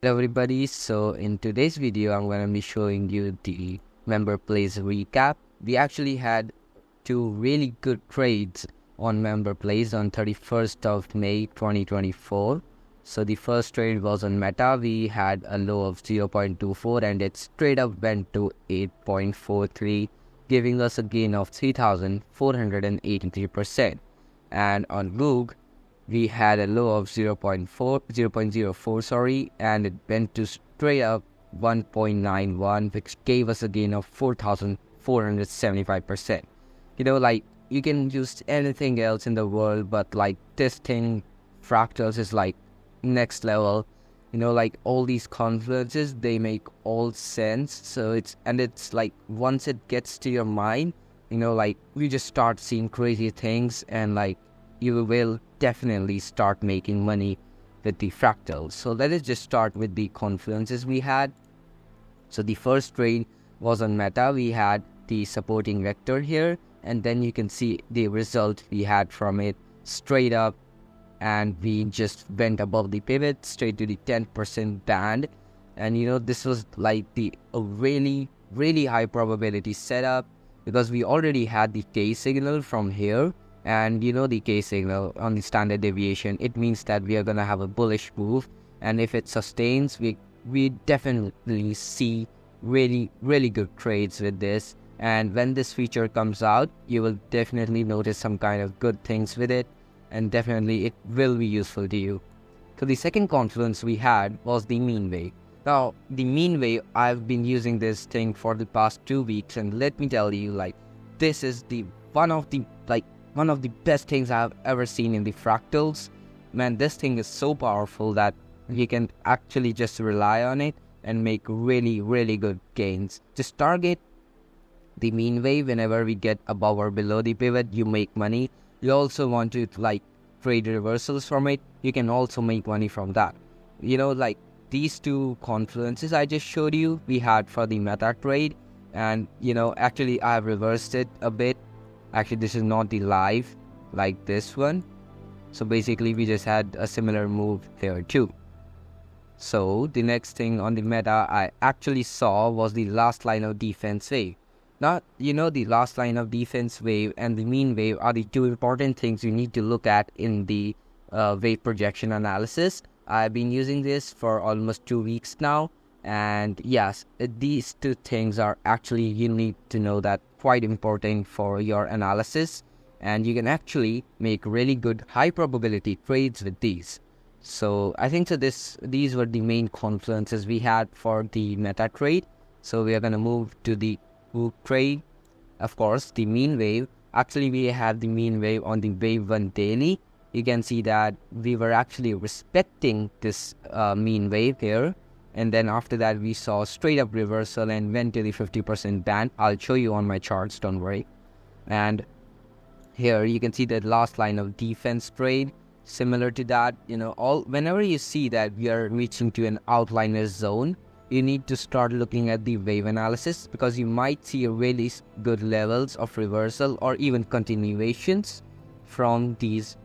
everybody, so in today's video I'm going to be showing you the member plays recap. We actually had two really good trades on member plays on 31st of May 2024. So the first trade was on Meta. We had a low of 0.24 and it straight up went to 8.43, giving us a gain of 3,483%. And on Goog, we had a low of 0.04, and it went to straight up 1.91, which gave us a gain of 4,475%. Like, you can use anything else in the world, but like this thing, fractals, is like next level. Like all these confluences, they make all sense. So it's like once it gets to your mind, like you just start seeing crazy things, and like you will definitely start making money with the fractals. So let us just start with the confluences we had. So the first trade was on Meta. We had the supporting vector here, and then you can see the result we had from it straight up, and we just went above the pivot straight to the 10% band. And this was like a really high probability setup, because we already had the K signal from here. And the K signal on the standard deviation, it means that we are going to have a bullish move. And if it sustains, we definitely see really good trades with this. And when this feature comes out, you will definitely notice some kind of good things with it, and definitely it will be useful to you. So the second confluence we had was the mean wave. Now, the mean wave, I've been using this thing for the past 2 weeks, and let me tell you, like, this is one of the best things I've ever seen in the fractals. Man, this thing is so powerful that you can actually just rely on it and make really good gains. Just target the mean wave whenever we get above or below the pivot, you make money. You also want to like trade reversals from it, you can also make money from that. Like these two confluences I just showed you, we had for the Meta trade. And actually I've reversed it a bit. Actually, this is not the live like this one. So basically we just had a similar move there too. So the next thing on the Meta I actually saw was the last line of defense wave. Now, the last line of defense wave and the mean wave are the two important things you need to look at in the wave projection analysis. I've been using this for almost 2 weeks now. And yes, these two things are actually, you need to know that, quite important for your analysis. And you can actually make really good high probability trades with these. So I think these were the main confluences we had for the Meta trade. So we are going to move to the Goog trade. Of course, the mean wave. Actually, we have the mean wave on the wave 1 daily. You can see that we were actually respecting this mean wave here. And then after that, we saw straight up reversal and went to the 50% band. I'll show you on my charts, don't worry. And here you can see the last line of defense trade. Similar to that, whenever you see that we are reaching to an outliner zone, you need to start looking at the wave analysis, because you might see really good levels of reversal or even continuations from this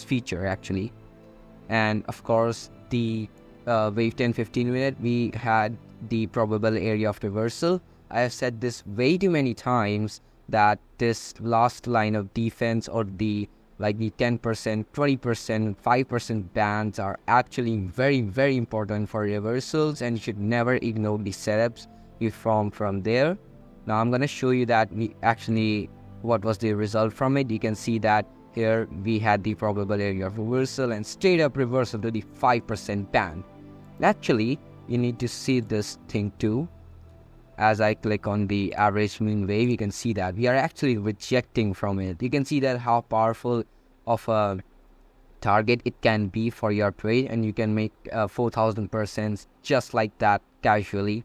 feature actually. And of course, the wave 10-15 minute, we had the probable area of reversal. I have said this way too many times that this last line of defense, or the 10%, 20%, 5% bands, are actually very important for reversals, and you should never ignore the setups you form from there. Now I'm going to show you that what was the result from it. You can see that here we had the probable area of reversal and straight up reversal to the 5% band. Actually, you need to see this thing too. As I click on the average mean wave, you can see that we are actually rejecting from it. You can see that how powerful of a target it can be for your trade, and you can make 4,000% just like that casually.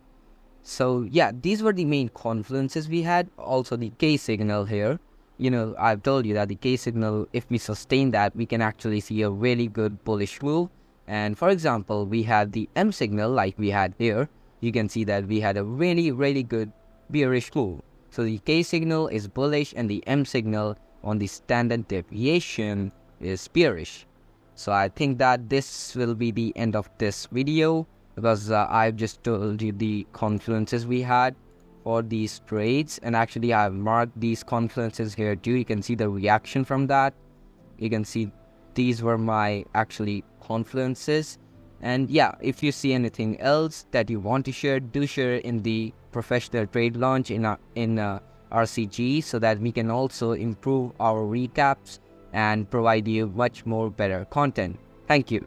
So yeah, these were the main confluences we had. Also the K signal here. I've told you that the K signal, if we sustain that, we can actually see a really good bullish move. And for example, we had the M signal like we had here. You can see that we had a really good bearish move. So the K signal is bullish and the M signal on the standard deviation is bearish. So I think that this will be the end of this video, because I've just told you the confluences we had for these trades, and actually I've marked these confluences here too. You can see the reaction from that. You can see these were my actually confluences. And yeah, if you see anything else that you want to share, do share in the professional trade launch in RCG, so that we can also improve our recaps and provide you much more better content. Thank you.